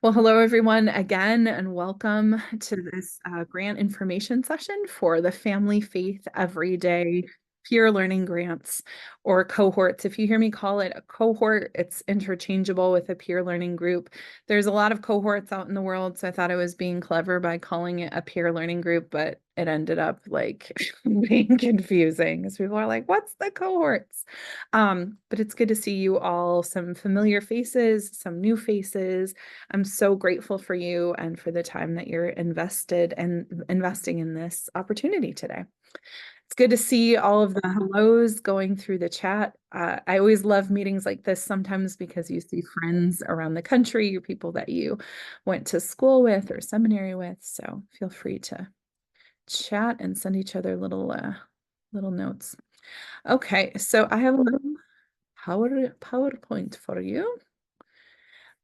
Well, hello everyone again, and welcome to this grant information session for the Family Faith Everyday Peer Learning Grants, or cohorts. If you hear me call it a cohort, it's interchangeable with a peer learning group. There's a lot of cohorts out in the world, so I thought I was being clever by calling it a peer learning group, but it ended up like being confusing because people are like, what's the cohorts? But it's good to see you all, some familiar faces, some new faces. I'm so grateful for you and for the time that you're invested and investing in this opportunity today. It's good to see all of the hellos going through the chat. I always love meetings like this sometimes because you see friends around the country, or people that you went to school with or seminary with. So feel free to chat and send each other little notes. Okay, so I have a little PowerPoint for you.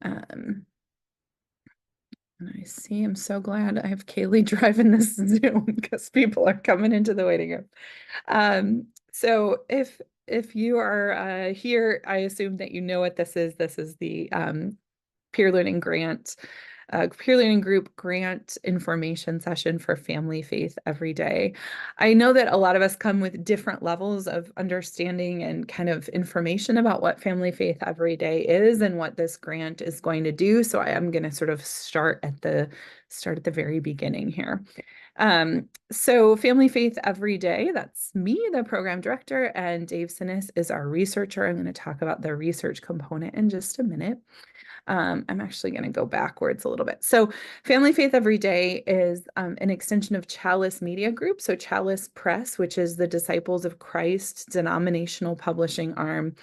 Um, And I see, I'm so glad I have Kaylee driving this Zoom because people are coming into the waiting room. So if you are here, I assume that you know what this is. This is the peer learning grant, peer learning group grant information session for Family Faith Everyday. I know that a lot of us come with different levels of understanding and kind of information about what Family Faith Everyday is and what this grant is going to do. So I am going to sort of start at the very beginning here. So Family Faith Everyday, that's me, the program director, and Dave Sinis is our researcher. I'm going to talk about the research component in just a minute. I'm actually going to go backwards a little bit. So Family Faith Everyday is an extension of Chalice Media Group. So Chalice Press, which is the Disciples of Christ denominational publishing arm.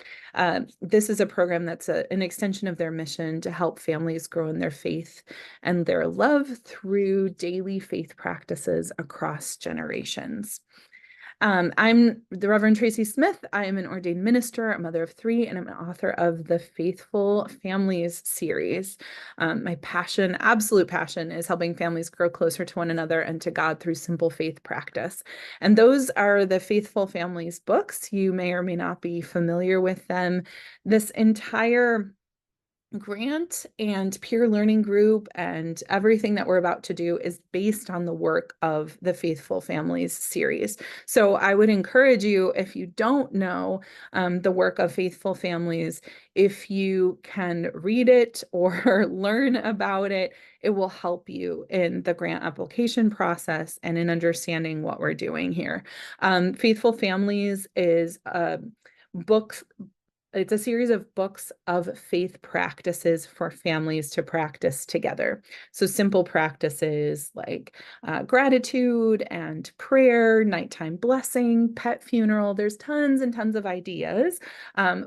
This is a program that's an extension of their mission to help families grow in their faith and their love through daily faith practices across generations. I'm the Reverend Tracy Smith. I am an ordained minister, a mother of three, and I'm an author of the Faithful Families series. My passion, absolute passion, is helping families grow closer to one another and to God through simple faith practice. And those are the Faithful Families books. You may or may not be familiar with them. This entire grant and peer learning group and everything that we're about to do is based on the work of the Faithful Families series. So I would encourage you, if you don't know the work of Faithful Families, if you can read it or learn about it, it will help you in the grant application process and in understanding what we're doing here. Faithful Families is a book. It's a series of books of faith practices for families to practice together. So simple practices like gratitude and prayer, nighttime blessing, pet funeral. There's tons and tons of ideas,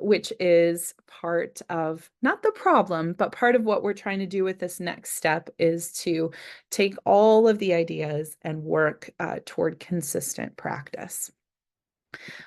which is part of, not the problem, but part of what we're trying to do with this next step is to take all of the ideas and work toward consistent practice.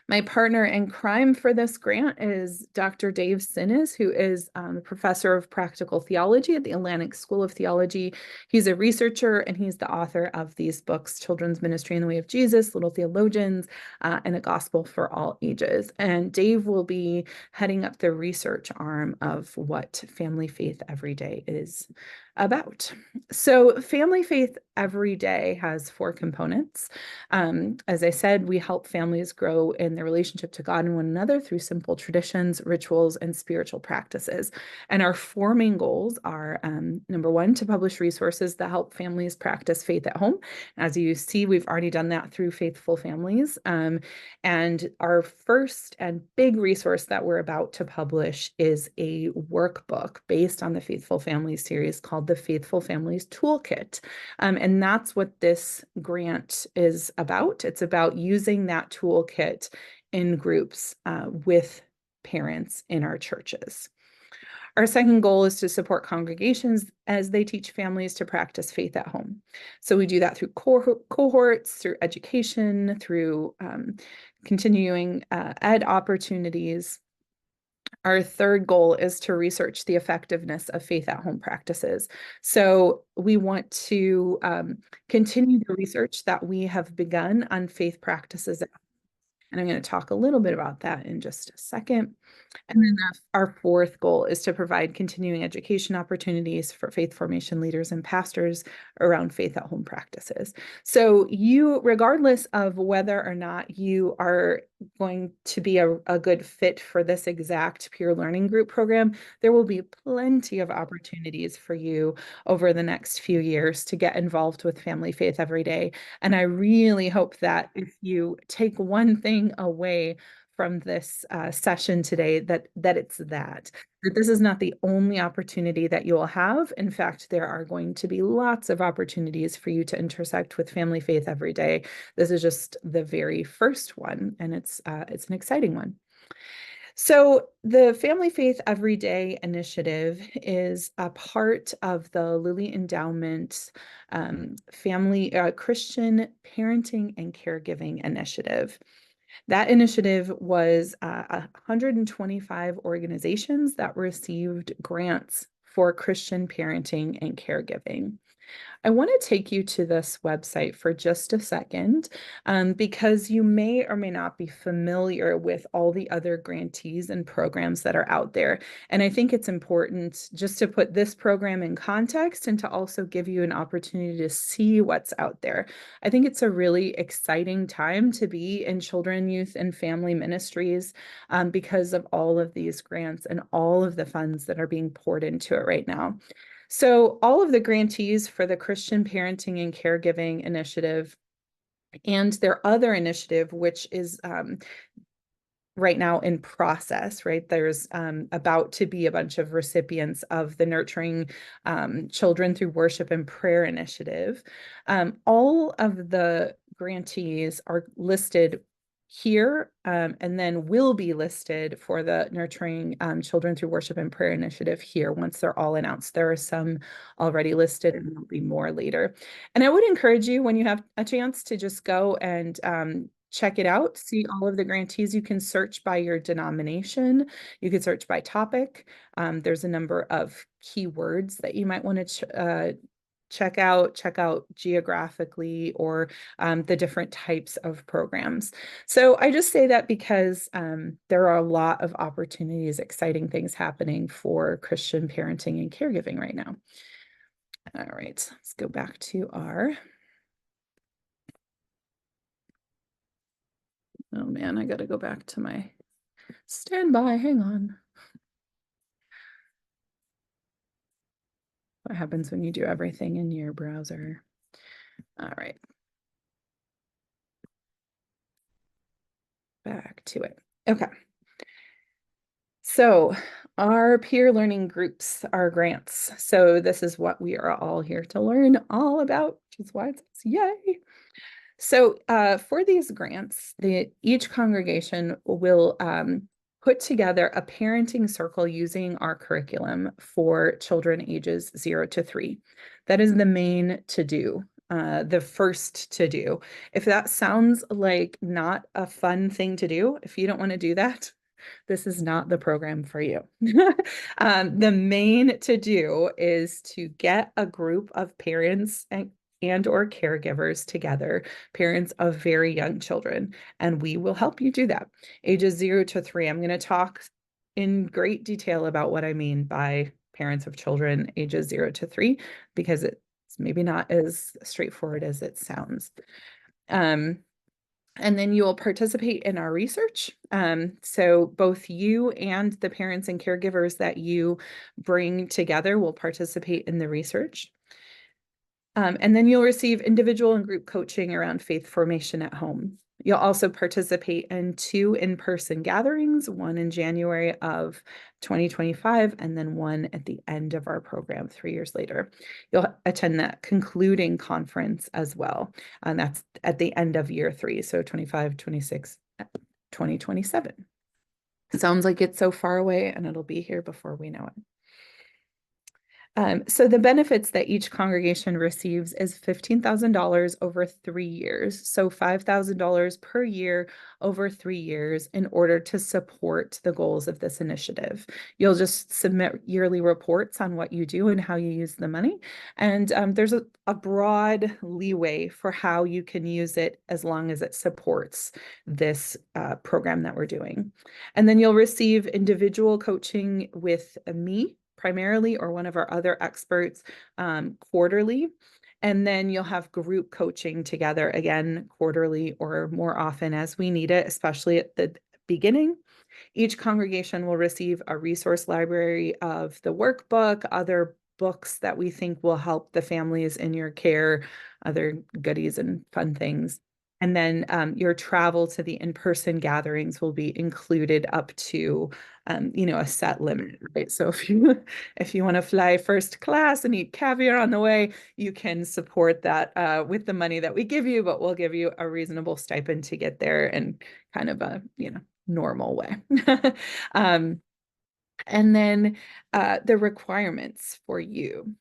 My partner in crime for this grant is Dr. Dave Sinis, who is a professor of practical theology at the Atlantic School of Theology. He's a researcher and he's the author of these books, Children's Ministry in the Way of Jesus, Little Theologians, and A Gospel for All Ages. And Dave will be heading up the research arm of what Family Faith Everyday is about. So Family Faith Everyday has four components. As I said, we help families grow in their relationship to God and one another through simple traditions, rituals, and spiritual practices. And our four main goals are number one, to publish resources that help families practice faith at home. As you see, we've already done that through Faithful Families. And our first and big resource that we're about to publish is a workbook based on the Faithful Families series called the Faithful Families Toolkit. And that's what this grant is about. It's about using that toolkit in groups with parents in our churches. Our second goal is to support congregations as they teach families to practice faith at home. So we do that through cohorts, through education, through continuing ed opportunities. Our third goal is to research the effectiveness of faith at home practices. So we want to continue the research that we have begun on faith practices And I'm going to talk a little bit about that in just a second. And then our fourth goal is to provide continuing education opportunities for faith formation leaders and pastors around faith at home practices. So you, regardless of whether or not you are going to be a good fit for this exact peer learning group program, there will be plenty of opportunities for you over the next few years to get involved with Family Faith Every Day. And I really hope that if you take one thing away from this session today, that it's that this is not the only opportunity that you will have. In fact, there are going to be lots of opportunities for you to intersect with Family Faith Every Day. This is just the very first one, and it's an exciting one. So the Family Faith Every Day initiative is a part of the Lilly Endowment Family Christian Parenting and Caregiving Initiative. That initiative was 125 organizations that received grants for Christian parenting and caregiving. I want to take you to this website for just a second, because you may or may not be familiar with all the other grantees and programs that are out there. And I think it's important just to put this program in context and to also give you an opportunity to see what's out there. I think it's a really exciting time to be in children, youth, and family ministries, because of all of these grants and all of the funds that are being poured into it right now. So all of the grantees for the Christian Parenting and Caregiving Initiative and their other initiative, which is right now in process, right? There's about to be a bunch of recipients of the Nurturing Children Through Worship and Prayer initiative. All of the grantees are listed here, and then will be listed for the Nurturing Children Through Worship and Prayer initiative here once they're all announced. There are some already listed, and there'll be more later. And I would encourage you, when you have a chance, to just go and check it out, see all of the grantees. You can search by your denomination. You can search by topic. There's a number of keywords that you might want to check out geographically, or the different types of programs. So I just say that because there are a lot of opportunities, exciting things happening for Christian parenting and caregiving right now. All right, let's go back to our... Oh man, I got to go back to my standby. Hang on. What happens when you do everything in your browser? All right. Back to it. Okay. So our peer learning groups are grants. So this is what we are all here to learn all about, which is why it's yay. So for these grants, each congregation will put together a parenting circle using our curriculum for children ages 0 to 3. That is the main to do, the first to do. If that sounds like not a fun thing to do, if you don't want to do that, this is not the program for you. The main to do is to get a group of parents and or caregivers together, parents of very young children, and we will help you do that. Ages 0 to 3. I'm going to talk in great detail about what I mean by parents of children ages 0 to 3, because it's maybe not as straightforward as it sounds. And then you will participate in our research. So both you and the parents and caregivers that you bring together will participate in the research. And then you'll receive individual and group coaching around faith formation at home. You'll also participate in 2 in-person gatherings, one in January of 2025, and then one at the end of our program 3 years later. You'll attend that concluding conference as well. And that's at the end of year 3, so 25, 26, 2027. It sounds like it's so far away, and it'll be here before we know it. So the benefits that each congregation receives is $15,000 over 3 years. So $5,000 per year over 3 years in order to support the goals of this initiative. You'll just submit yearly reports on what you do and how you use the money. And there's a broad leeway for how you can use it as long as it supports this program that we're doing. And then you'll receive individual coaching with me primarily, or one of our other experts quarterly. And then you'll have group coaching together again quarterly or more often as we need it, especially at the beginning. Each congregation will receive a resource library of the workbook, other books that we think will help the families in your care, other goodies and fun things. And then your travel to the in-person gatherings will be included up to, a set limit, right? So if you want to fly first class and eat caviar on the way, you can support that with the money that we give you, but we'll give you a reasonable stipend to get there and kind of a, normal way. um, and then the requirements for you.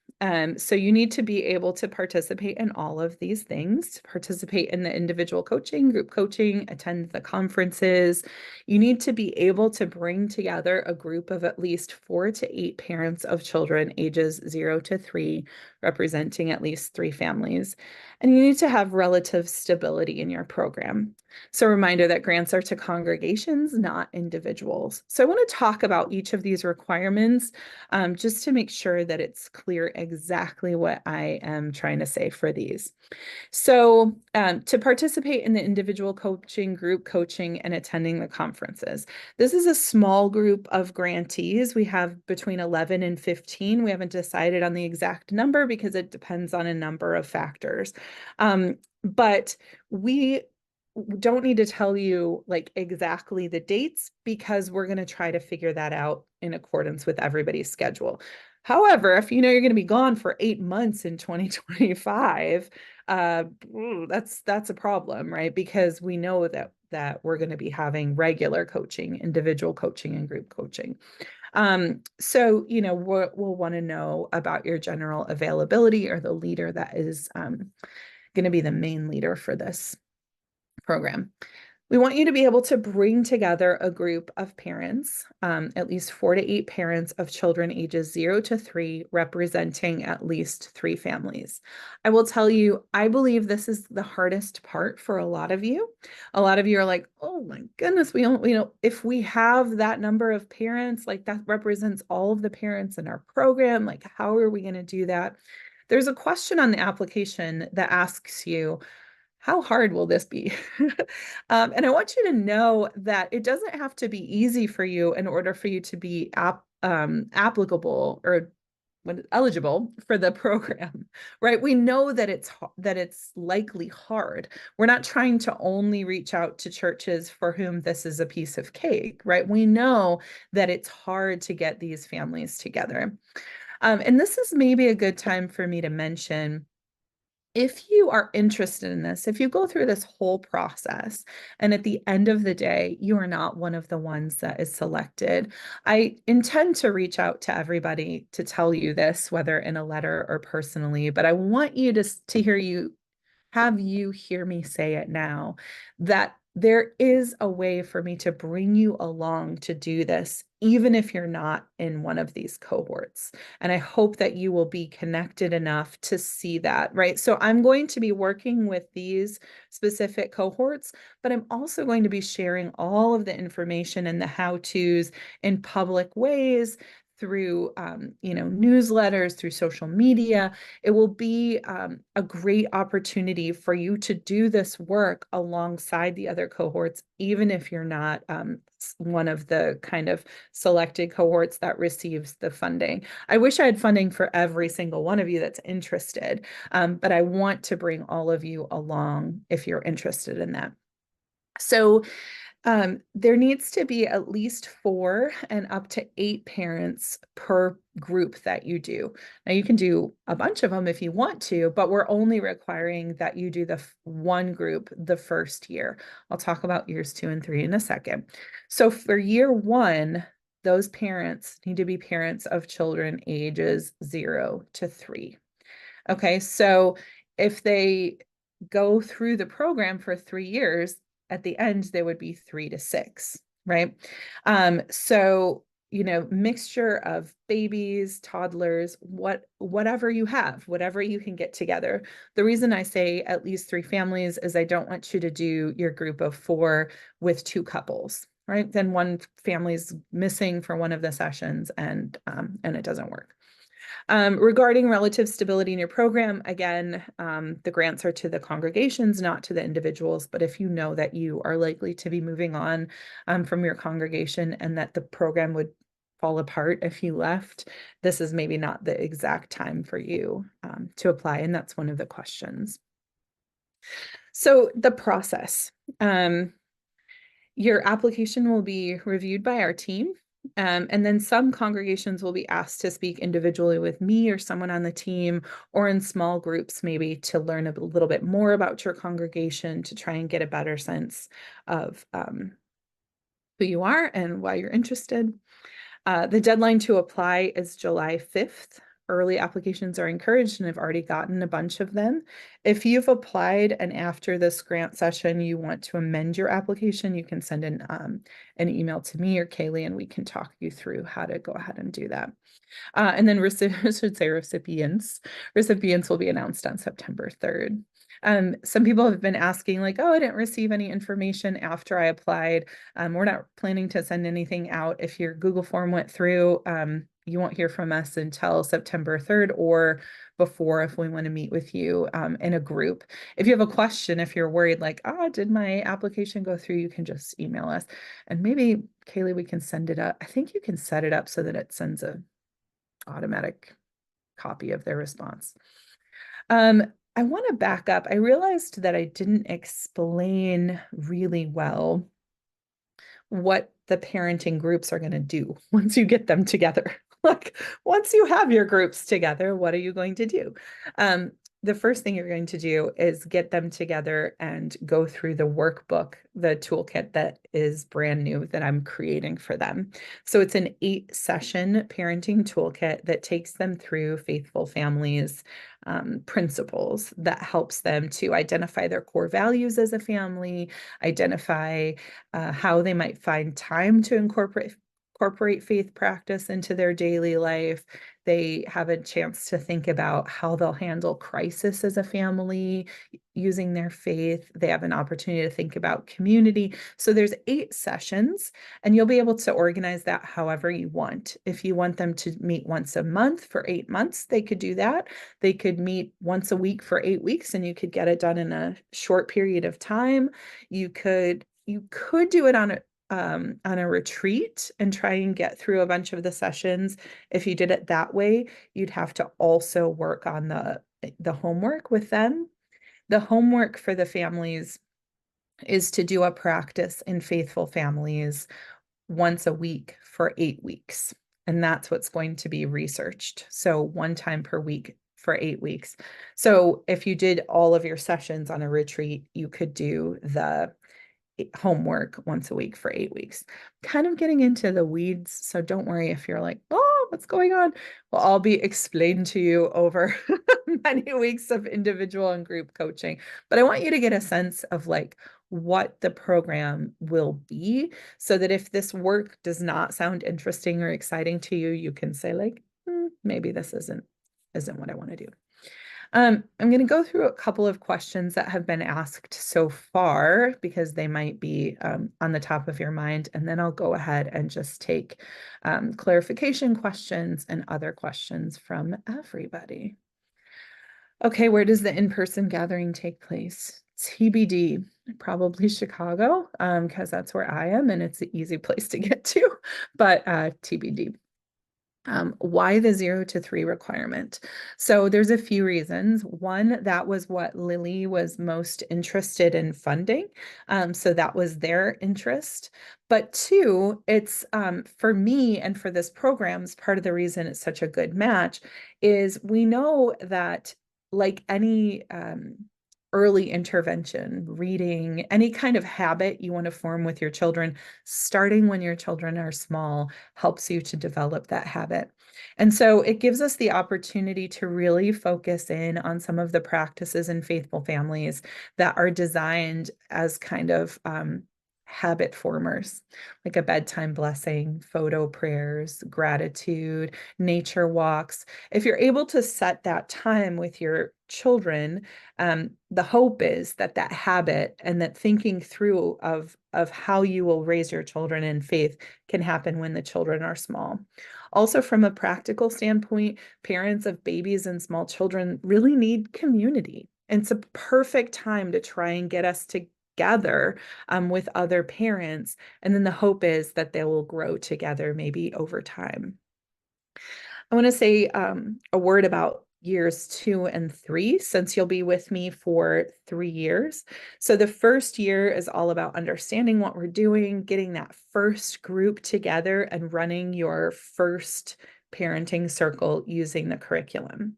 So you need to be able to participate in all of these things, participate in the individual coaching, group coaching, attend the conferences. You need to be able to bring together a group of at least 4 to 8 parents of children ages 0 to 3, representing at least 3 families. And you need to have relative stability in your program. So a reminder that grants are to congregations, not individuals. So I want to talk about each of these requirements just to make sure that it's clear exactly what I am trying to say for these. So to participate in the individual coaching, group coaching, and attending the conferences. This is a small group of grantees. We have between 11 and 15. We haven't decided on the exact number because it depends on a number of factors. But we don't need to tell you like exactly the dates because we're going to try to figure that out in accordance with everybody's schedule. However, if you know you're going to be gone for 8 months in 2025, that's a problem, right? Because we know that we're going to be having regular coaching, individual coaching, and group coaching. So we'll want to know about your general availability or the leader that is going to be the main leader for this program. We want you to be able to bring together a group of parents, at least 4 to 8 parents of children ages 0 to 3, representing at least 3 families. I will tell you, I believe this is the hardest part for a lot of you. A lot of you are like, oh my goodness, if we have that number of parents, like that represents all of the parents in our program, like how are we going to do that? There's a question on the application that asks you, how hard will this be? And I want you to know that it doesn't have to be easy for you in order for you to be applicable or eligible for the program, right? We know that it's likely hard. We're not trying to only reach out to churches for whom this is a piece of cake, right? We know that it's hard to get these families together. And this is maybe a good time for me to mention, if you are interested in this, if you go through this whole process and at the end of the day, you are not one of the ones that is selected, I intend to reach out to everybody to tell you this, whether in a letter or personally, but I want you to have you hear me say it now, that there is a way for me to bring you along to do this, even if you're not in one of these cohorts. And I hope that you will be connected enough to see that, right? So I'm going to be working with these specific cohorts, but I'm also going to be sharing all of the information and the how-tos in public ways through newsletters, through social media. It will be a great opportunity for you to do this work alongside the other cohorts, even if you're not one of the kind of selected cohorts that receives the funding. I wish I had funding for every single one of you that's interested, but I want to bring all of you along if you're interested in that. So there needs to be at least 4 and up to 8 parents per group that you do. Now you can do a bunch of them if you want to, but we're only requiring that you do the one group the first year. I'll talk about years 2 and 3 in a second. So for year 1, those parents need to be parents of children ages 0 to 3. Okay, so if they go through the program for 3 years, at the end, they would be 3 to 6, right? So, mixture of babies, toddlers, whatever you have, whatever you can get together. The reason I say at least 3 families is I don't want you to do your group of 4 with 2 couples, right? Then one family's missing for one of the sessions and it doesn't work. Regarding relative stability in your program, again, the grants are to the congregations, not to the individuals. But if you know that you are likely to be moving on from your congregation and that the program would fall apart if you left, this is maybe not the exact time for you to apply. And that's one of the questions. So the process. Your application will be reviewed by our team. And then some congregations will be asked to speak individually with me or someone on the team, or in small groups, maybe to learn a little bit more about your congregation, to try and get a better sense of who you are and why you're interested. The deadline to apply is July 5th. Early applications are encouraged, and I've already gotten a bunch of them. If you've applied and after this grant session you want to amend your application, you can send an email to me or Kaylee, and we can talk you through how to go ahead and do that. And then recipients will be announced on September 3rd. Some people have been asking like, oh, I didn't receive any information after I applied. We're not planning to send anything out. If your Google form went through, you won't hear from us until September 3rd or before if we want to meet with you in a group. If you have a question, if you're worried like, did my application go through, you can just email us. And maybe, Kaylee, we can send it up. I think you can set it up so that it sends a automatic copy of their response. I want to back up. I realized that I didn't explain really well what the parenting groups are going to do once you get them together. Like, once you have your groups together, what are you going to do? The first thing you're going to do is get them together and go through the workbook, the toolkit that is brand new that I'm creating for them. So it's an 8-session parenting toolkit that takes them through Faithful Families principles that helps them to identify their core values as a family, identify how they might find time to incorporate faith practice into their daily life. They have a chance to think about how they'll handle crisis as a family using their faith. They have an opportunity to think about community. So there's 8 sessions, and you'll be able to organize that however you want. If you want them to meet once a month for 8 months, they could do that. They could meet once a week for 8 weeks, and you could get it done in a short period of time. You could do it on a retreat and try and get through a bunch of the sessions. If you did it that way, you'd have to also work on the homework with them. The homework for the families is to do a practice in Faithful Families once a week for 8 weeks. And that's what's going to be researched. So 1 time per week for 8 weeks. So if you did all of your sessions on a retreat, you could do the homework once a week for 8 weeks. Kind of getting into the weeds, so don't worry if you're like, oh, what's going on? Will all be explained to you over many weeks of individual and group coaching. But I want you to get a sense of like what the program will be, so that if this work does not sound interesting or exciting to you, you can say like, maybe this isn't what I want to do. I'm going to go through a couple of questions that have been asked so far because they might be on the top of your mind, and then I'll go ahead and just take clarification questions and other questions from everybody. Okay, where does the in-person gathering take place? TBD, probably Chicago, because that's where I am and it's an easy place to get to, but TBD. Why the 0 to 3 requirement? So there's a few reasons. One, that was what Lilly was most interested in funding. So that was their interest. But 2, it's for me and for this program's part of the reason it's such a good match is we know that like any early intervention, reading, any kind of habit you want to form with your children, starting when your children are small, helps you to develop that habit. And so it gives us the opportunity to really focus in on some of the practices in faithful families that are designed as kind of habit formers, like a bedtime blessing, photo prayers, gratitude, nature walks. If you're able to set that time with your children, the hope is that that habit and that thinking through of how you will raise your children in faith can happen when the children are small. Also, from a practical standpoint, parents of babies and small children really need community. And it's a perfect time to try and get us together with other parents. And then the hope is that they will grow together maybe over time. I want to say a word about years 2 and 3, since you'll be with me for 3 years. So the first year is all about understanding what we're doing, getting that first group together and running your first parenting circle using the curriculum.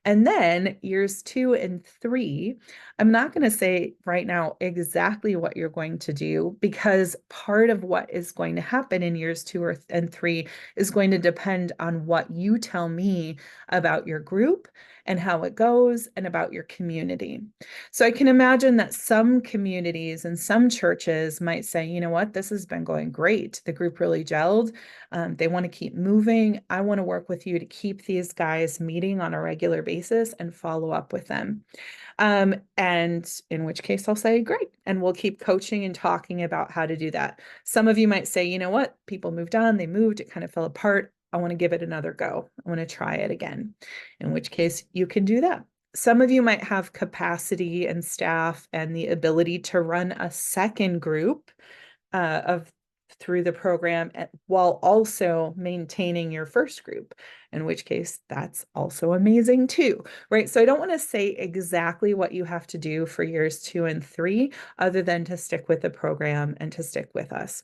And then years 2 and 3, I'm not going to say right now exactly what you're going to do, because part of what is going to happen in years 2 and 3 is going to depend on what you tell me about your group and how it goes and about your community. So I can imagine that some communities and some churches might say, you know what, this has been going great. The group really gelled. They want to keep moving. I want to work with you to keep these guys meeting on a regular basis and follow up with them. And in which case I'll say, great. And we'll keep coaching and talking about how to do that. Some of you might say, you know what, people moved on, they moved, it kind of fell apart. I want to give it another go. I want to try it again, in which case you can do that. Some of you might have capacity and staff and the ability to run a second group of through the program while also maintaining your first group, in which case that's also amazing too, right? So I don't want to say exactly what you have to do for years 2 and 3, other than to stick with the program and to stick with us.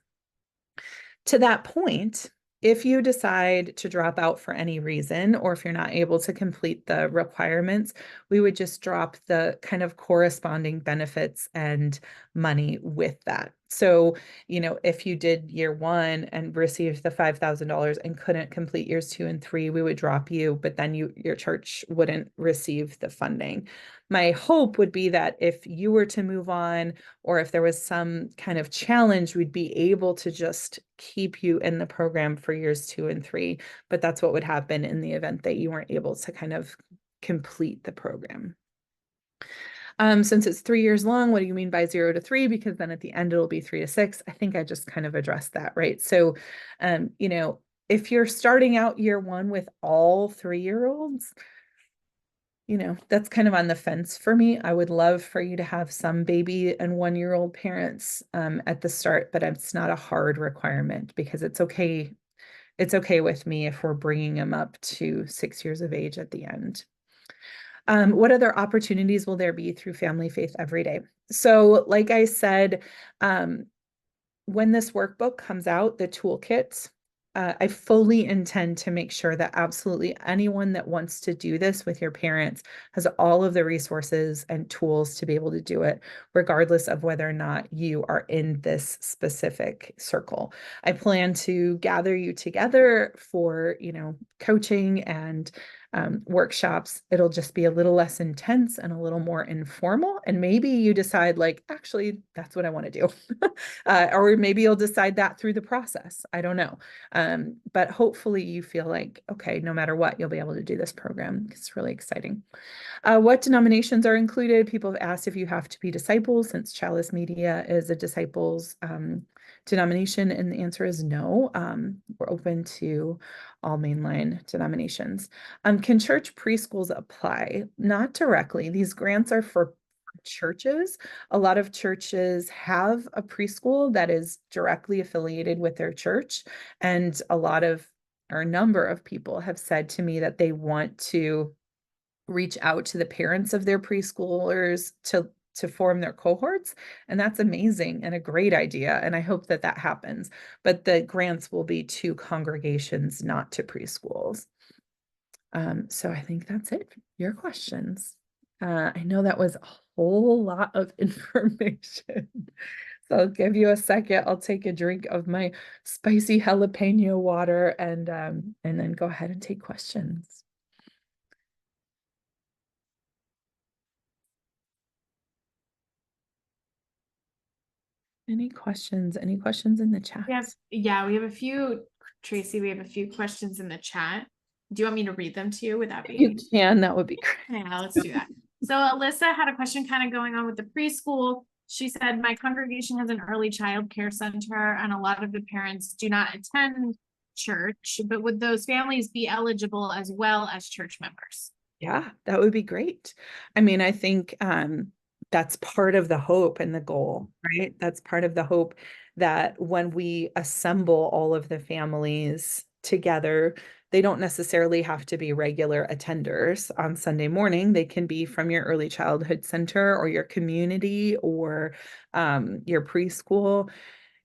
To that point, if you decide to drop out for any reason, or if you're not able to complete the requirements, we would just drop the kind of corresponding benefits and money with that. So, you know, if you did year 1 and received the $5,000 and couldn't complete years 2 and 3, we would drop you, but then your church wouldn't receive the funding. My hope would be that if you were to move on, or if there was some kind of challenge, we'd be able to just keep you in the program for years 2 and 3. But that's what would happen in the event that you weren't able to kind of complete the program. Since it's 3 years long, what do you mean by 0 to 3? Because then at the end, it'll be 3 to 6. I think I just kind of addressed that, right? So, you know, if you're starting out year 1 with all 3-year-olds, you know, that's kind of on the fence for me. I would love for you to have some baby and 1-year-old parents at the start, but it's not a hard requirement, because it's okay. It's okay with me if we're bringing them up to 6 years of age at the end. What other opportunities will there be through Family Faith Every Day? So, like I said, when this workbook comes out, the toolkits, I fully intend to make sure that absolutely anyone that wants to do this with your parents has all of the resources and tools to be able to do it, regardless of whether or not you are in this specific circle. I plan to gather you together for, you know, coaching and workshops. It'll just be a little less intense and a little more informal. And maybe you decide, like, actually, that's what I want to do. Or maybe you'll decide that through the process. I don't know. But hopefully you feel like, okay, no matter what, you'll be able to do this program. It's really exciting. What denominations are included? People have asked if you have to be disciples, since Chalice Media is a disciples denomination, and the answer is no. We're open to all mainline denominations. Can church preschools apply? Not directly. These grants are for churches. A lot of churches have a preschool that is directly affiliated with their church, and a number of people have said to me that they want to reach out to the parents of their preschoolers to form their cohorts. And that's amazing and a great idea. And I hope that that happens. But the grants will be to congregations, not to preschools. So I think that's it. Your questions. I know that was a whole lot of information. So I'll give you a second. I'll take a drink of my spicy jalapeno water and then go ahead and take questions. Any questions? Any questions in the chat? Yeah, we have a few, Tracy, we have a few questions in the chat. Do you want me to read them to you? Would that be? You can, that would be great. Yeah, let's do that. So Alyssa had a question kind of going on with the preschool. She said, my congregation has an early child care center and a lot of the parents do not attend church, but would those families be eligible as well as church members? Yeah, that would be great. I mean, I think that's part of the hope and the goal, right? That's part of the hope that when we assemble all of the families together, they don't necessarily have to be regular attenders on Sunday morning. They can be from your early childhood center or your community or your preschool.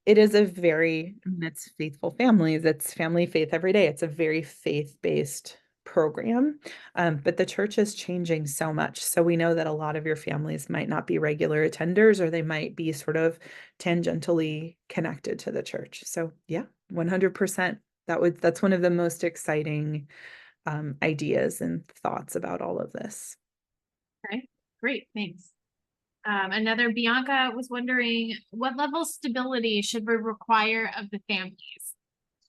It is a very, I mean, it's faithful families. It's family faith every day. It's a very faith-based program. But the church is changing so much. So we know that a lot of your families might not be regular attenders, or they might be sort of tangentially connected to the church. So yeah, 100%. That's one of the most exciting ideas and thoughts about all of this. Okay, great, thanks. Another Bianca was wondering, what level of stability should we require of the families?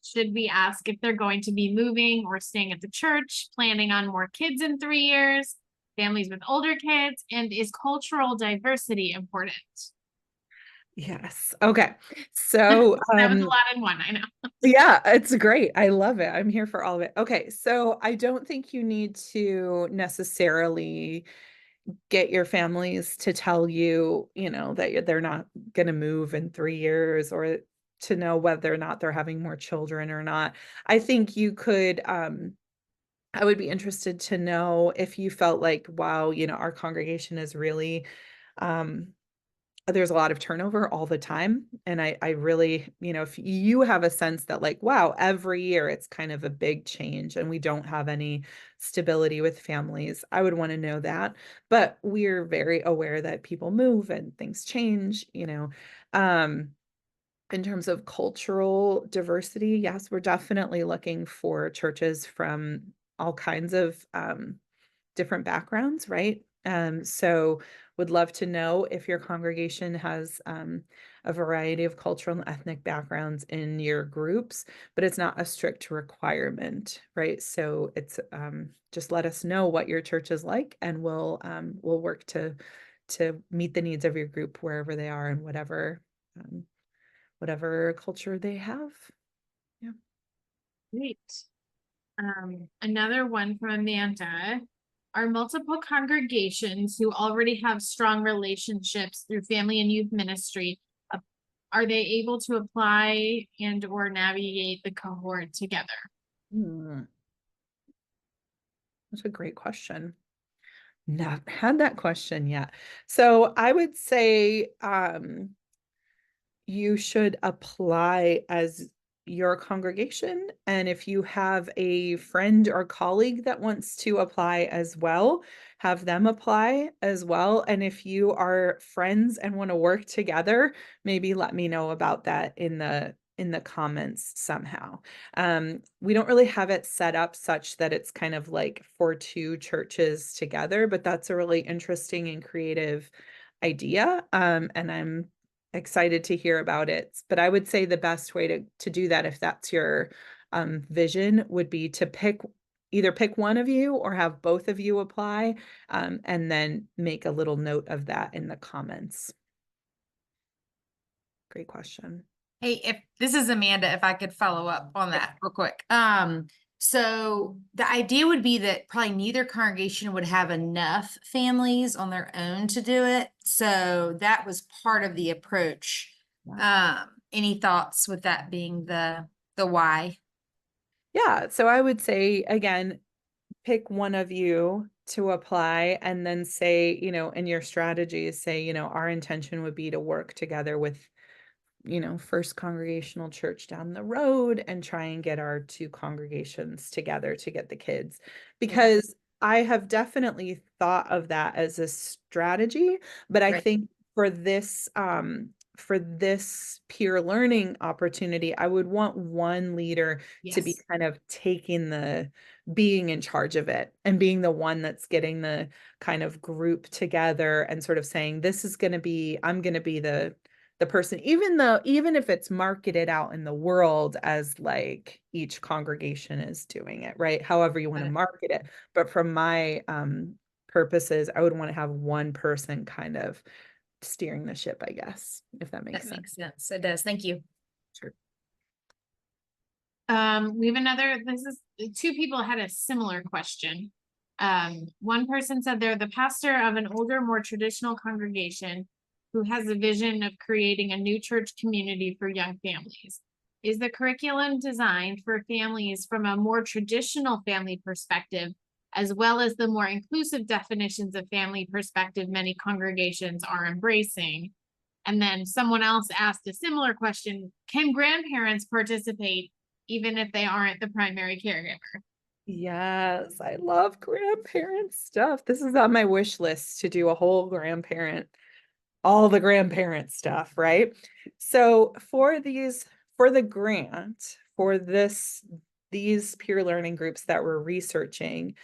Should we ask if they're going to be moving or staying at the church, planning on more kids in 3 years, families with older kids, and is cultural diversity important? Yes. Okay. So That was a lot in one, I know. yeah, it's great. I love it. I'm here for all of it. Okay, so I don't think you need to necessarily get your families to tell you, that they're not going to move in 3 years, or to know whether or not they're having more children or not. I think you could I would be interested to know if you felt like, wow, our congregation is really um there's a lot of turnover all the time. And I really, if you have a sense that like, wow, every year it's kind of a big change and we don't have any stability with families, I would want to know that. But we're very aware that people move and things change, Um, in terms of cultural diversity, yes, we're definitely looking for churches from all kinds of different backgrounds, right? So would love to know if your congregation has a variety of cultural and ethnic backgrounds in your groups, but it's not a strict requirement, right? So it's just let us know what your church is like, and we'll work to meet the needs of your group wherever they are and whatever culture they have. Yeah. Great. Another one from Amanda. Are multiple congregations who already have strong relationships through family and youth ministry, are they able to apply and or navigate the cohort together? Hmm. That's a great question. Not had that question yet. So I would say you should apply as your congregation. And if you have a friend or colleague that wants to apply as well, have them apply as well. And if you are friends and want to work together, maybe let me know about that in the comments somehow. We don't really have it set up such that it's kind of like for two churches together, but that's a really interesting and creative idea. And I'm excited to hear about it. But I would say the best way to do that, if that's your vision, would be to either pick one of you or have both of you apply, and then make a little note of that in the comments. Great question. Hey, if this is Amanda, if I could follow up on that real quick. So the idea would be that probably neither congregation would have enough families on their own to do it. So that was part of the approach. Any thoughts with that being the why? Yeah, so I would say, again, pick one of you to apply, and then say, in your strategies, say, our intention would be to work together with First Congregational Church down the road and try and get our two congregations together to get the kids. Because I have definitely thought of that as a strategy, but I Right. think for this peer learning opportunity, I would want one leader to be Yes. kind of being in charge of it and being the one that's getting the kind of group together and sort of saying, I'm going to be the person, even if it's marketed out in the world as like each congregation is doing it, right? However you want to market it. But from my purposes, I would want to have one person kind of steering the ship, I guess, if that makes That sense. makes sense. It does. Thank you. Sure. We have two people had a similar question. One person said they're the pastor of an older, more traditional congregation who has a vision of creating a new church community for young families. Is the curriculum designed for families from a more traditional family perspective, as well as the more inclusive definitions of family perspective many congregations are embracing? And then someone else asked a similar question: can grandparents participate even if they aren't the primary caregiver? Yes, I love grandparent stuff. This is on my wish list to do a whole all the grandparent stuff, right? So for the grant, these peer learning groups that we're researching,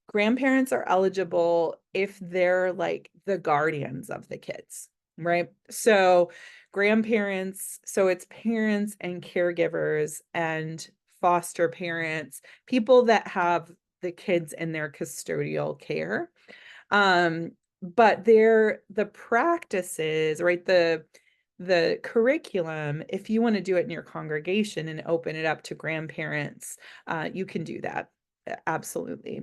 grandparents are eligible if they're like the guardians of the kids, right? So it's parents and caregivers and foster parents, people that have the kids in their custodial care. But the practices, right? The curriculum, if you want to do it in your congregation and open it up to grandparents, you can do that. Absolutely.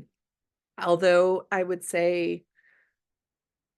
Although I would say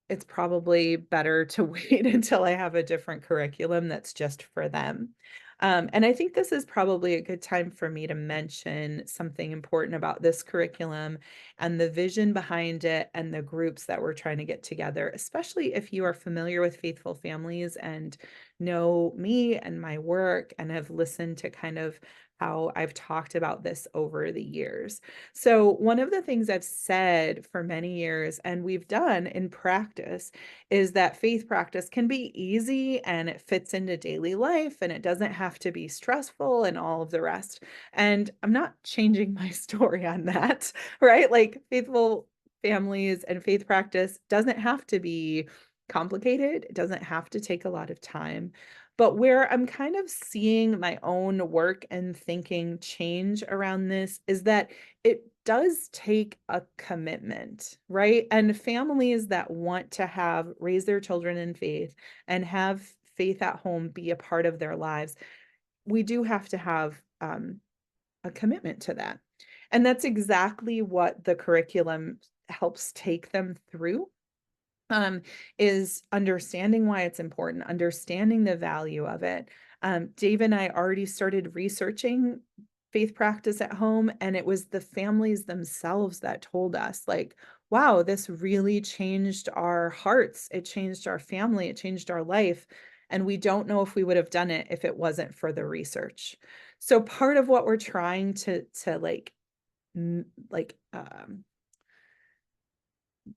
it's probably better to wait until I have a different curriculum that's just for them. And I think this is probably a good time for me to mention something important about this curriculum and the vision behind it and the groups that we're trying to get together, especially if you are familiar with Faithful Families and know me and my work and have listened to kind of how I've talked about this over the years. So, one of the things I've said for many years and we've done in practice is that faith practice can be easy and it fits into daily life and it doesn't have to be stressful and all of the rest. And I'm not changing my story on that, right? Like Faithful Families and faith practice doesn't have to be complicated, it doesn't have to take a lot of time. But where I'm kind of seeing my own work and thinking change around this is that it does take a commitment, right? And families that want to raise their children in faith and have faith at home be a part of their lives, we do have to have a commitment to that. And that's exactly what the curriculum helps take them through. Is understanding why it's important, understanding the value of it. Dave and I already started researching faith practice at home, and it was the families themselves that told us, like, wow, this really changed our hearts. It changed our family. It changed our life. And we don't know if we would have done it if it wasn't for the research. So part of what we're trying to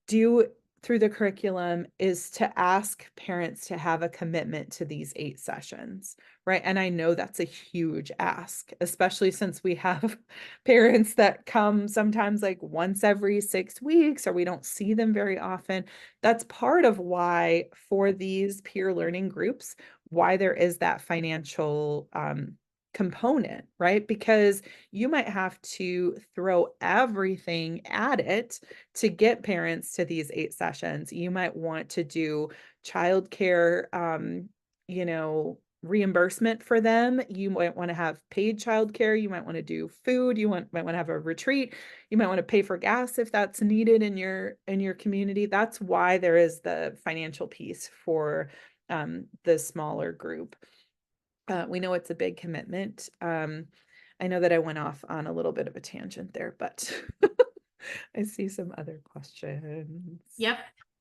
do through the curriculum is to ask parents to have a commitment to these 8 sessions, right? And I know that's a huge ask, especially since we have parents that come sometimes like once every 6 weeks, or we don't see them very often. That's part of why for these peer learning groups, why there is that financial component, right? Because you might have to throw everything at it to get parents to these 8 sessions. You might want to do childcare, reimbursement for them. You might want to have paid childcare. You might want to do food. Might want to have a retreat. You might want to pay for gas if that's needed in your community. That's why there is the financial piece for the smaller group. We know it's a big commitment. I know that I went off on a little bit of a tangent there, but I see some other questions. Yep.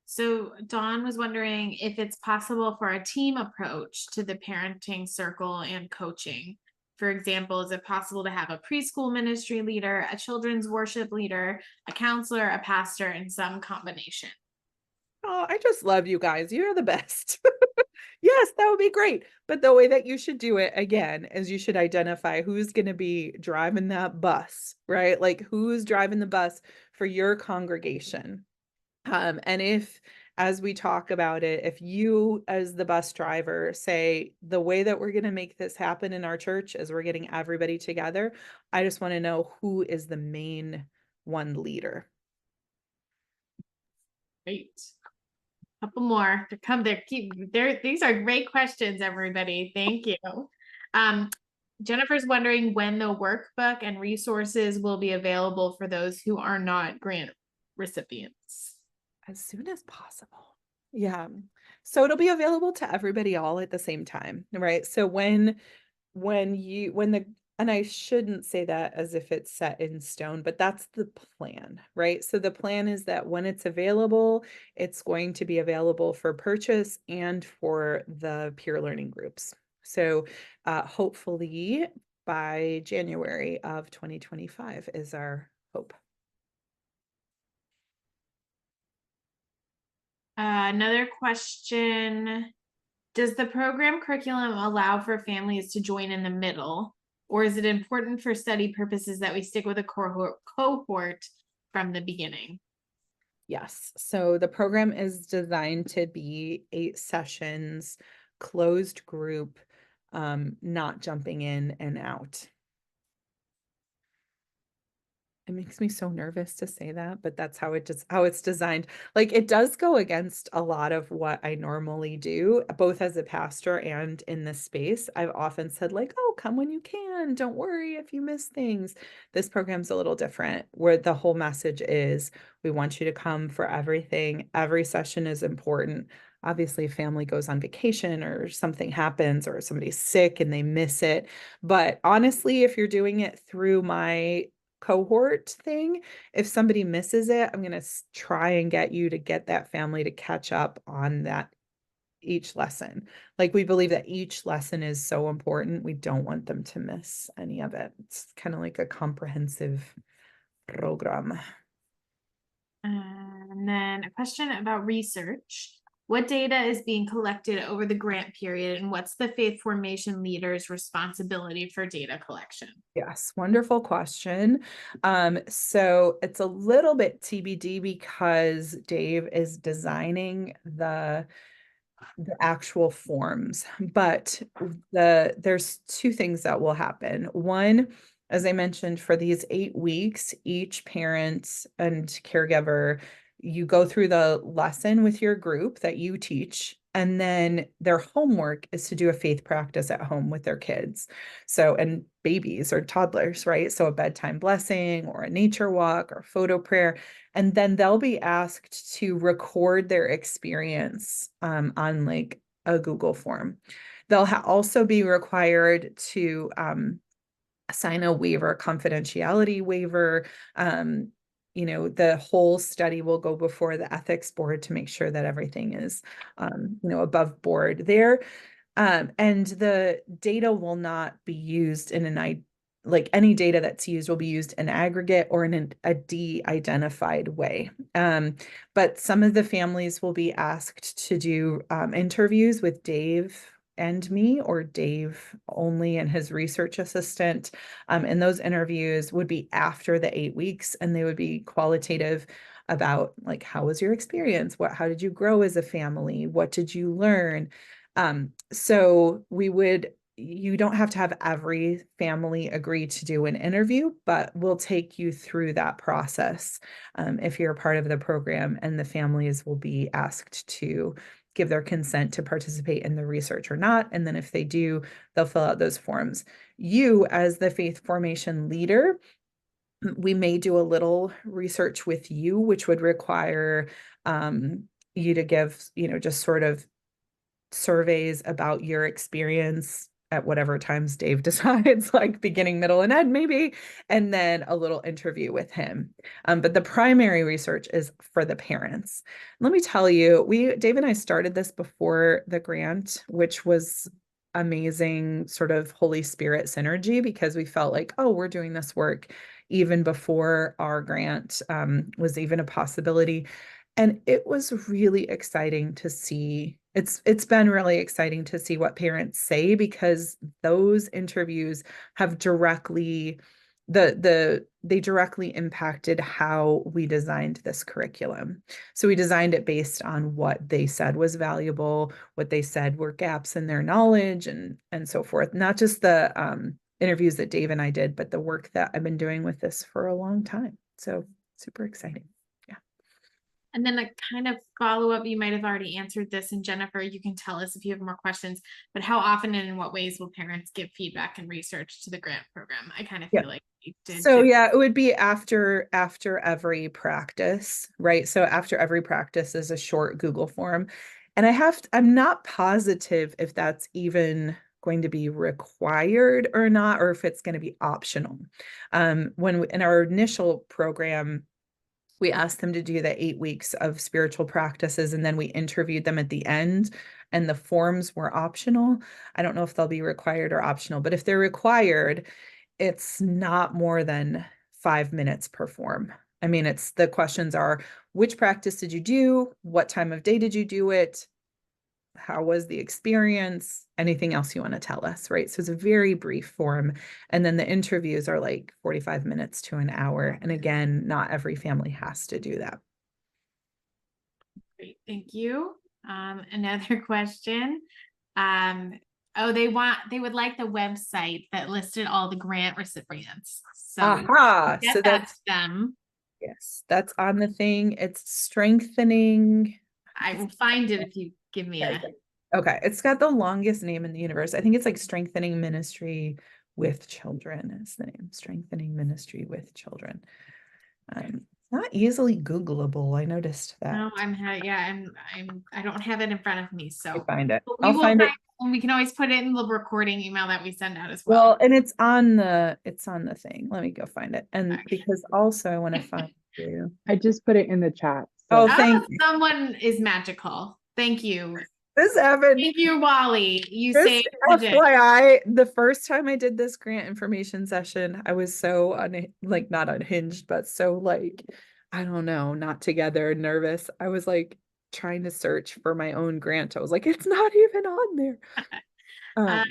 So Dawn was wondering if it's possible for a team approach to the parenting circle and coaching. For example, is it possible to have a preschool ministry leader, a children's worship leader, a counselor, a pastor, and some combination? Oh, I just love you guys. You're the best. Yes, that would be great. But the way that you should do it again is you should identify who's going to be driving that bus, right? Like who's driving the bus for your congregation. And if, as we talk about it, if you as the bus driver say the way that we're going to make this happen in our church is we're getting everybody together, I just want to know who is the main one leader. Great. Couple more to come there. These are great questions, everybody. Thank you. Jennifer's wondering when the workbook and resources will be available for those who are not grant recipients. As soon as possible. Yeah. So it'll be available to everybody all at the same time, right? So when the and I shouldn't say that as if it's set in stone, but that's the plan, right? So the plan is that when it's available, it's going to be available for purchase and for the peer learning groups. So hopefully by January of 2025 is our hope. Another question. Does the program curriculum allow for families to join in the middle? Or is it important for study purposes that we stick with a cohort from the beginning? Yes. So the program is designed to be 8 sessions, closed group, not jumping in and out. It makes me so nervous to say that, but that's how it's designed. Like it does go against a lot of what I normally do, both as a pastor and in this space. I've often said like, oh, come when you can. Don't worry if you miss things. This program's a little different, where the whole message is we want you to come for everything. Every session is important. Obviously, family goes on vacation or something happens or somebody's sick and they miss it. But honestly, if you're doing it through my cohort thing, if somebody misses it, I'm going to try and get you to get that family to catch up on that each lesson. Like we believe that each lesson is so important. We don't want them to miss any of it. It's kind of like a comprehensive program. And then a question about research. What data is being collected over the grant period, and what's the faith formation leader's responsibility for data collection? Yes, wonderful question. So it's a little bit TBD because Dave is designing the actual forms, but there's 2 things that will happen. One, as I mentioned, for these 8 weeks, each parent and caregiver, you go through the lesson with your group that you teach, and then their homework is to do a faith practice at home with their kids. So, and babies or toddlers, right? So a bedtime blessing or a nature walk or photo prayer. And then they'll be asked to record their experience on like a Google form. They'll also be required to sign a waiver, confidentiality waiver. The whole study will go before the ethics board to make sure that everything is, above board there. And the data will not be used like any data that's used will be used in aggregate or in a de-identified way. But some of the families will be asked to do interviews with Dave and me, or Dave only and his research assistant. And those interviews would be after the 8 weeks, and they would be qualitative about like, how was your experience? How did you grow as a family? What did you learn? So you don't have to have every family agree to do an interview, but we'll take you through that process if you're a part of the program, and the families will be asked to give their consent to participate in the research or not. And then if they do, they'll fill out those forms. You, as the faith formation leader, we may do a little research with you, which would require you to give, just sort of surveys about your experience at whatever times Dave decides, like beginning, middle, and end maybe, and then a little interview with him. But the primary research is for the parents. Let me tell you, Dave and I started this before the grant, which was amazing sort of Holy Spirit synergy, because we felt like, oh, we're doing this work even before our grant was even a possibility. And it was really exciting to see. It's been really exciting to see what parents say, because those interviews have directly they directly impacted how we designed this curriculum. So we designed it based on what they said was valuable, what they said were gaps in their knowledge, and so forth. Not just the interviews that Dave and I did, but the work that I've been doing with this for a long time. So super exciting. And then a kind of follow-up, you might have already answered this, and Jennifer, you can tell us if you have more questions, but how often and in what ways will parents give feedback and research to the grant program? I kind of feel like we did. So yeah, it would be after every practice, right? So after every practice is a short Google form. And I'm not positive if that's even going to be required or not, or if it's going to be optional. In our initial program, we asked them to do the 8 weeks of spiritual practices, and then we interviewed them at the end, and the forms were optional. I don't know if they'll be required or optional, but if they're required, it's not more than 5 minutes per form. I mean, the questions are, which practice did you do? What time of day did you do it? How was the experience? Anything else you want to tell us, right? So it's a very brief form. And then the interviews are like 45 minutes to an hour. And again, not every family has to do that. Great, thank you. Another question. Oh, they would like the website that listed all the grant recipients. So So that's them. Yes, that's on the thing. It's strengthening. I will find it if you give me a. Okay, it's got the longest name in the universe. I think it's like Strengthening Ministry with Children is the name. Strengthening Ministry with Children. Not easily Googleable. I noticed that. No, I don't have it in front of me, so I'll find it. I'll find it. And we can always put it in the recording email that we send out as well. Well, and it's on the thing. Let me go find it. And because also I want to find you. I just put it in the chat. So. Oh, thank you. Someone is magical. Thank you. This happened. Thank you, Wally. You saved FYI, the first time I did this grant information session, I was so not unhinged, but so like, I don't know, not together, nervous. I was like trying to search for my own grant. I was like, it's not even on there.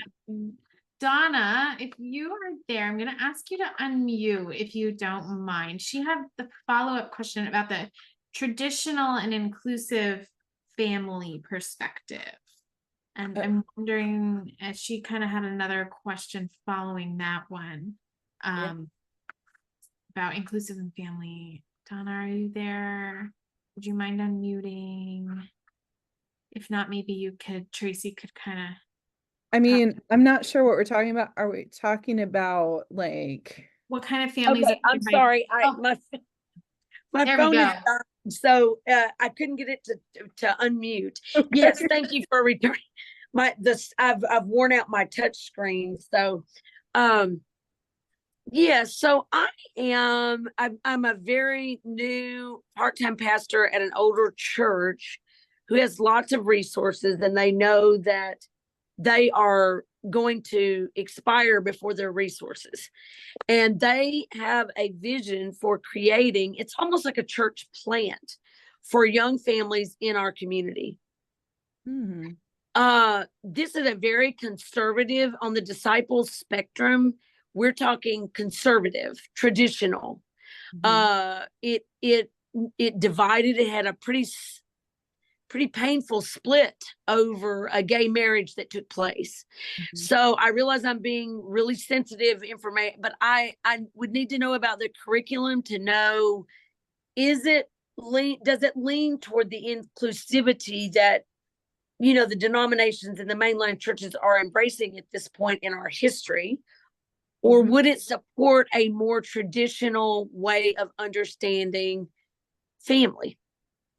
Donna, if you are there, I'm going to ask you to unmute if you don't mind. She had the follow-up question about the traditional and inclusive family perspective. And I'm wondering, as she kind of had another question following that one, about inclusive and family. Donna, are you there? Would you mind unmuting? If not, maybe Tracy could kind of. I mean, I'm not sure what we're talking about. Are we talking about like what kind of families? Okay, I'm sorry. My phone is down, so I couldn't get it to unmute. Yes, thank you for returning. I've worn out my touch screen, so yeah. So I'm a very new part-time pastor at an older church who has lots of resources, and they know that they are going to expire before their resources. And they have a vision for creating, it's almost like a church plant for young families in our community. Mm-hmm. This is a very conservative on the disciples spectrum. We're talking conservative, traditional. Mm-hmm. It divided. It had a pretty painful split over a gay marriage that took place. Mm-hmm. So I realize I'm being really sensitive information, but I would need to know about the curriculum to know, does it lean toward the inclusivity that, the denominations and the mainline churches are embracing at this point in our history? Or would it support a more traditional way of understanding family?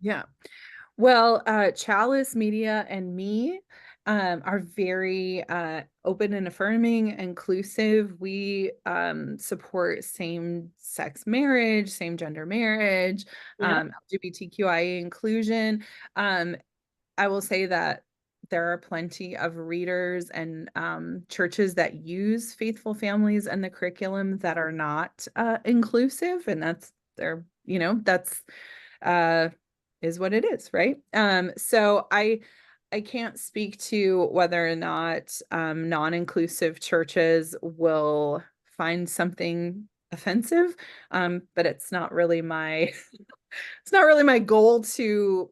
Yeah. Well, Chalice Media and me are very open and affirming, inclusive. We support same-sex marriage, same-gender marriage, LGBTQIA inclusion. I will say that there are plenty of readers and churches that use faithful families in the curriculum that are not inclusive, and that's their, that's is what it is, right? So I can't speak to whether or not non-inclusive churches will find something offensive, but it's not really my it's not really my goal to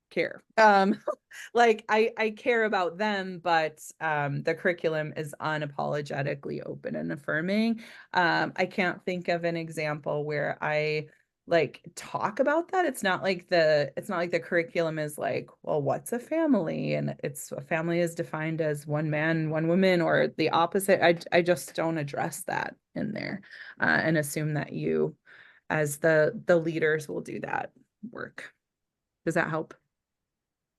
care. Like I care about them, but the curriculum is unapologetically open and affirming. I can't think of an example where I like talk about that. It's not like the curriculum is like, well, what's a family? And it's a family is defined as one man, one woman, or the opposite. I just don't address that in there, and assume that you as the leaders will do that work. Does that help?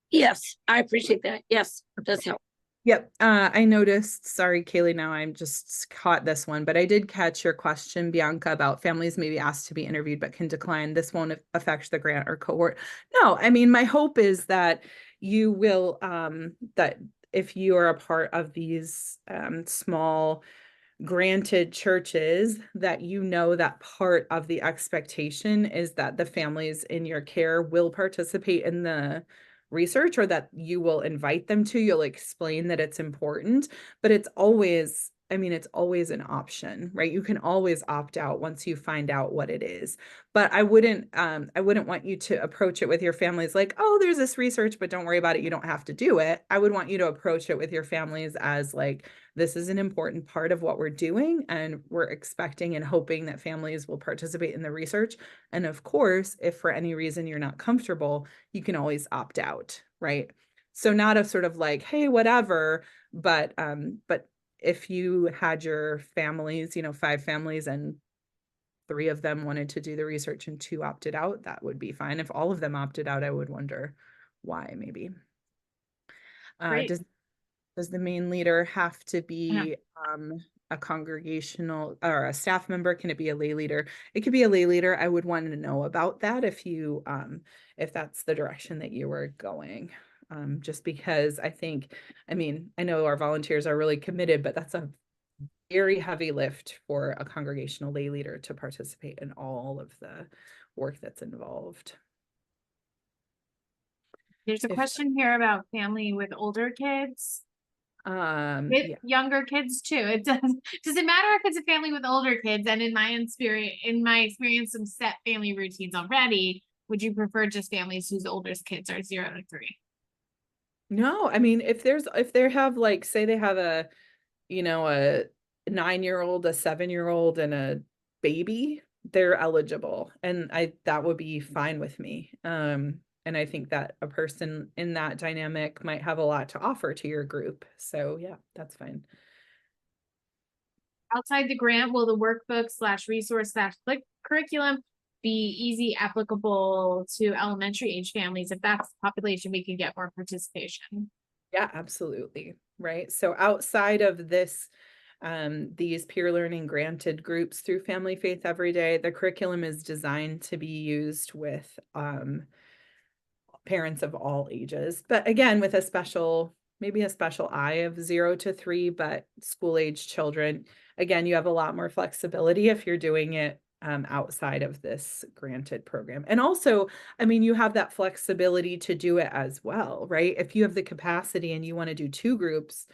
Yes, I appreciate that. Yes, it does help. Yep. I noticed, sorry, Kaylee, now I'm just caught this one, but I did catch your question, Bianca, about families may be asked to be interviewed but can decline. This won't affect the grant or cohort. No, I mean, my hope is that you will, that if you are a part of these small granted churches, that that part of the expectation is that the families in your care will participate in the research, or that you will invite them to. You'll explain that it's important, but it's always, I mean, it's always an option, right? You can always opt out once you find out what it is. But I wouldn't want you to approach it with your families like, oh, there's this research, but don't worry about it. You don't have to do it. I would want you to approach it with your families as like, this is an important part of what we're doing, and we're expecting and hoping that families will participate in the research. And of course, if for any reason you're not comfortable, you can always opt out, right? So not a sort of like, hey, whatever, but if you had your families, 5 families, and 3 of them wanted to do the research and 2 opted out, that would be fine. If all of them opted out, I would wonder why, maybe. Great. Does the main leader have to be a congregational or a staff member? Can it be a lay leader? It could be a lay leader. I would want to know about that if you if that's the direction that you were going. Just because I mean, I know our volunteers are really committed, but that's a very heavy lift for a congregational lay leader to participate in all of the work that's involved. There's a question here about family with older kids. With Yeah. younger kids too. It doesn't matter if it's a family with older kids, and in my experience, some set family routines already. Would you prefer just families whose oldest kids are 0 to 3? No, I mean, if they have like, say they have a 9-year-old, a 7-year-old, and a baby, they're eligible, and that would be fine with me. And I think that a person in that dynamic might have a lot to offer to your group. So yeah, that's fine. Outside the grant, will the workbook/resource/curriculum be easy applicable to elementary age families? If that's the population, we can get more participation. Yeah, absolutely. Right. So outside of this, these peer learning granted groups through Family Faith Everyday, the curriculum is designed to be used with parents of all ages, but again, with maybe a special eye of 0 to 3, but school age children, again, you have a lot more flexibility if you're doing it outside of this granted program. And also, I mean, you have that flexibility to do it as well, right? If you have the capacity and you want to do 2 groups,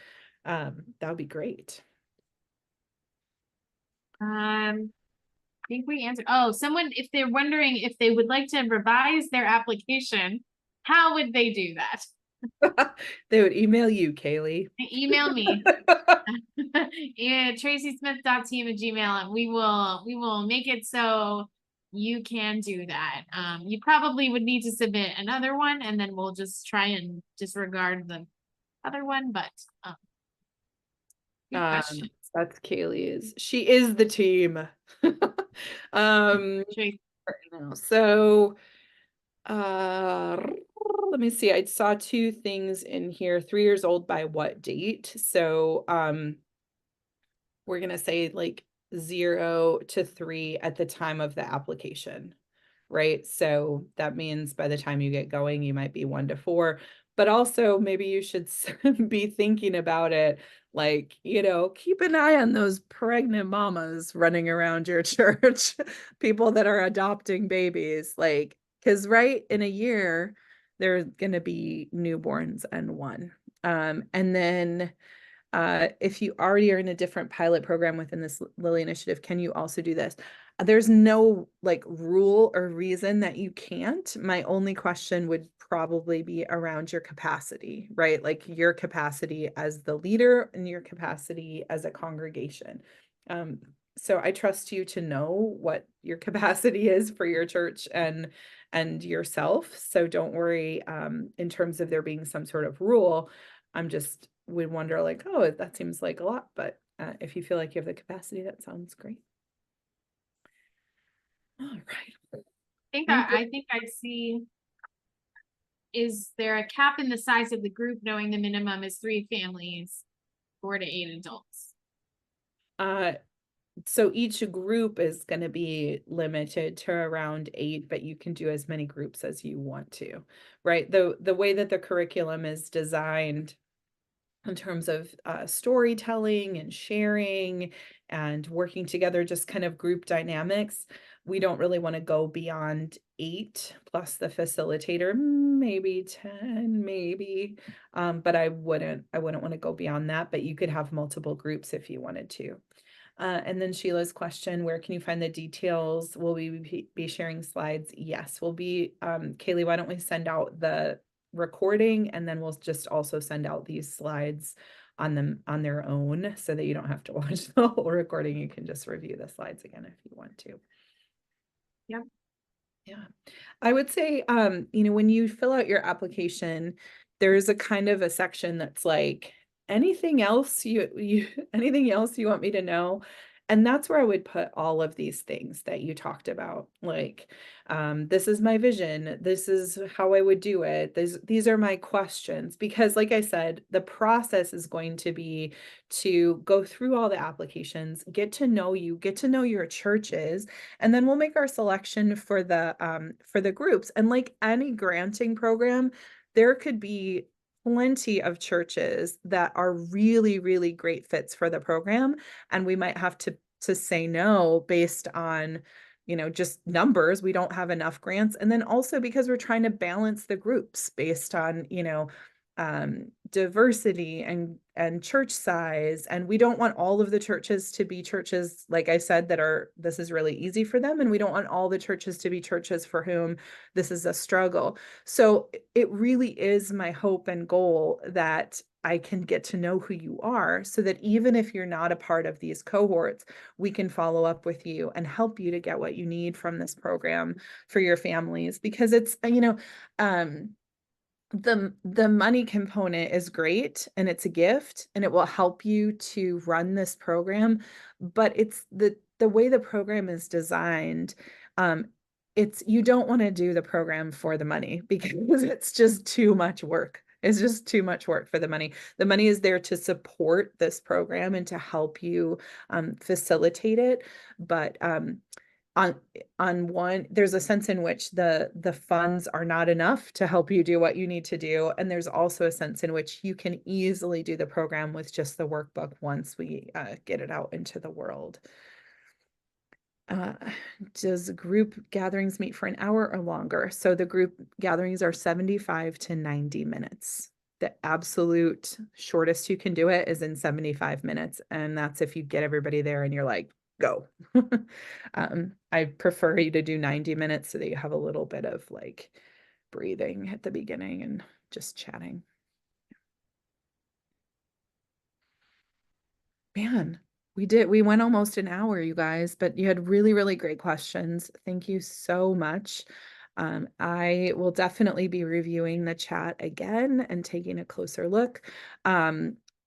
that would be great. I think we answered. Oh, someone, if they're wondering if they would like to revise their application, how would they do that? They would email you, Kaylee. Email me. Yeah, tracysmith.team@gmail.com, and we will make it so you can do that. You probably would need to submit another one, and then we'll just try and disregard the other one, but good question. That's Kaylee's. She is the team. Tracy. So let me see. I saw 2 things in here. 3 years old by what date? So we're gonna say like 0 to 3 at the time of the application, right? So that means by the time you get going, you might be 1 to 4. but also maybe you should be thinking about it, like, keep an eye on those pregnant mamas running around your church, people that are adopting babies, like, because right in a year, there's going to be newborns and one. And then if you already are in a different pilot program within this Lily initiative, can you also do this? There's no like rule or reason that you can't. My only question would probably be around your capacity, right? Like your capacity as the leader and your capacity as a congregation. So I trust you to know what your capacity is for your church and yourself. So don't worry in terms of there being some sort of rule. I'm just would wonder like, oh, that seems like a lot, but if you feel like you have the capacity, that sounds great. All right. I think I see. Is there a cap in the size of the group, knowing the minimum is 3 families, 4 to 8 adults? So each group is going to be limited to around 8, but you can do as many groups as you want to, right? The way that the curriculum is designed in terms of storytelling and sharing and working together, just kind of group dynamics, we don't really want to go beyond 8 plus the facilitator, maybe 10, maybe, but I wouldn't want to go beyond that, but you could have multiple groups if you wanted to. And then Sheila's question, where can you find the details? Will we be sharing slides? Yes, we'll be. Kaylee, why don't we send out the recording and then we'll just also send out these slides on their own so that you don't have to watch the whole recording. You can just review the slides again if you want to. Yep. Yeah. I would say, when you fill out your application, there's a kind of a section that's like, anything else anything else you want me to know? And that's where I would put all of these things that you talked about. Like, this is my vision. This is how I would do it. These are my questions. Because like I said, the process is going to be to go through all the applications, get to know you, get to know your churches, and then we'll make our selection for the groups. And like any granting program, there could be plenty of churches that are really, really great fits for the program. And we might have to say no based on, just numbers. We don't have enough grants. And then also because we're trying to balance the groups based on, diversity and church size. And we don't want all of the churches to be churches, like I said, this is really easy for them. And we don't want all the churches to be churches for whom this is a struggle. So it really is my hope and goal that I can get to know who you are so that even if you're not a part of these cohorts, we can follow up with you and help you to get what you need from this program for your families, because it's, the money component is great and it's a gift and it will help you to run this program, but it's the way the program is designed. You don't want to do the program for the money because it's just too much work. It's just too much work for the money. The money is there to support this program and to help you facilitate it. But on one, there's a sense in which the funds are not enough to help you do what you need to do. And there's also a sense in which you can easily do the program with just the workbook once we get it out into the world. Does group gatherings meet for an hour or longer? So the group gatherings are 75 to 90 minutes. The absolute shortest you can do it is in 75 minutes. And that's if you get everybody there and you're like, go. I prefer you to do 90 minutes so that you have a little bit of like breathing at the beginning and just chatting. Man, we went almost an hour, you guys, but you had really, really great questions. Thank you so much. I will definitely be reviewing the chat again and taking a closer look.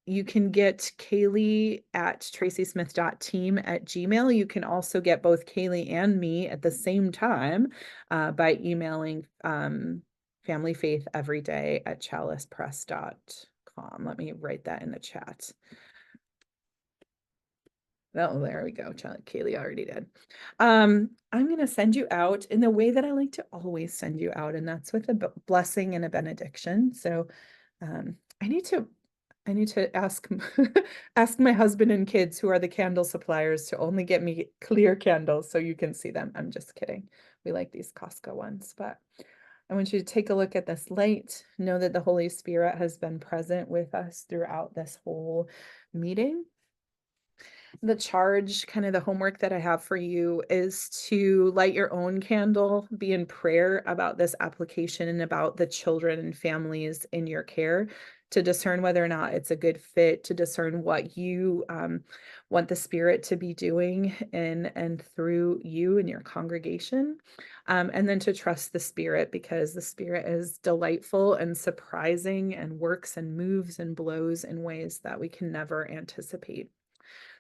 You can get Kaylee at tracysmith.team@gmail. You can also get both Kaylee and me at the same time by emailing familyfaiteveryday@chalicepress.com. Let me write that in the chat. Oh, there we go. Kaylee already did. I'm going to send you out in the way that I like to always send you out, and that's with a blessing and a benediction. So, I need to ask ask my husband and kids, who are the candle suppliers, to only get me clear candles so you can see them. I'm just kidding. We like these Costco ones, but I want you to take a look at this light. Know that the Holy Spirit has been present with us throughout this whole meeting. The charge, kind of the homework that I have for you, is to light your own candle, be in prayer about this application and about the children and families in your care, to discern whether or not it's a good fit, to discern what you want the Spirit to be doing in and through you and your congregation. And then to trust the Spirit, because the Spirit is delightful and surprising and works and moves and blows in ways that we can never anticipate.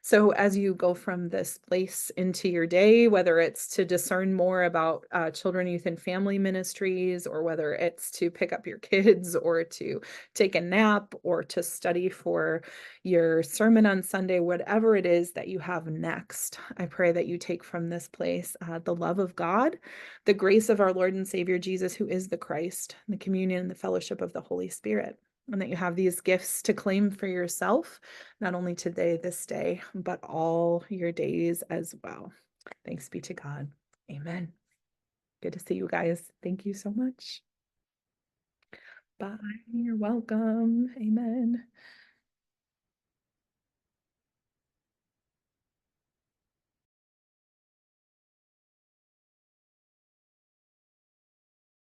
So as you go from this place into your day, whether it's to discern more about children, youth, and family ministries, or whether it's to pick up your kids, or to take a nap, or to study for your sermon on Sunday, whatever it is that you have next, I pray that you take from this place the love of God, the grace of our Lord and Savior Jesus, who is the Christ, the communion and the fellowship of the Holy Spirit, and that you have these gifts to claim for yourself, not only today, this day, but all your days as well. Thanks be to God. Amen. Good to see you guys. Thank you so much. Bye. You're welcome. Amen.